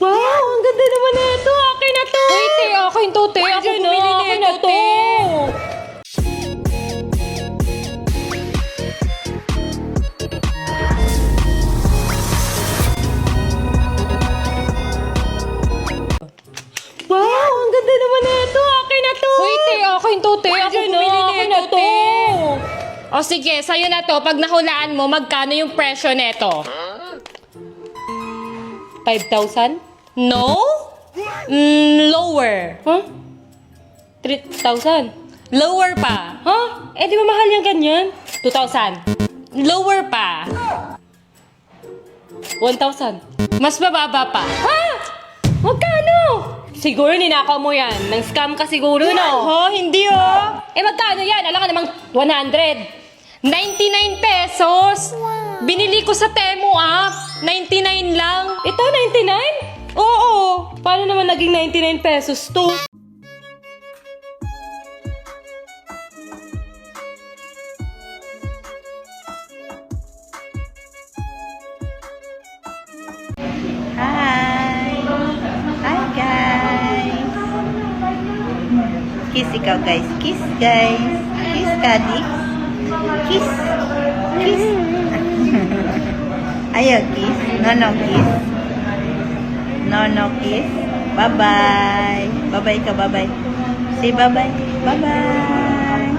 Wow, ang ganda naman na ito. Akin na to. Uy, te, akin to, te. Ako Akin bumili na, na akin ito, na to. te. Wow, ang ganda naman na ito. Akin na to. Uy, te, akin to, te. Ako Akin na, bumili na akin ito, na to. te. O sige, sa'yo na to. Pag nahulaan mo, magkano yung presyo neto? 5,000? No? Lower. Huh? 3,000? Lower pa. Huh? Eh, di ba mahal yung ganyan? 2,000? Lower pa. 1,000? Mas bababa pa. Ha? Magkano? Siguro ninakaw mo yan. Nang scam ka siguro, no? Oh, hindi oh. Eh, magkano yan? Alam ka namang 100. 99 pesos. Binili ko sa Temu app. 99 lang. Ito, 99? Oo. Paano naman naging 99 pesos to? Hi! Hi guys! Kiss ikaw guys. Kiss guys. Kiss Kadi. Kiss. Kiss. Ayaw kiss. No kiss. No kiss. Bye-bye. Bye-bye ka. Bye-bye. Say bye-bye. Bye-bye.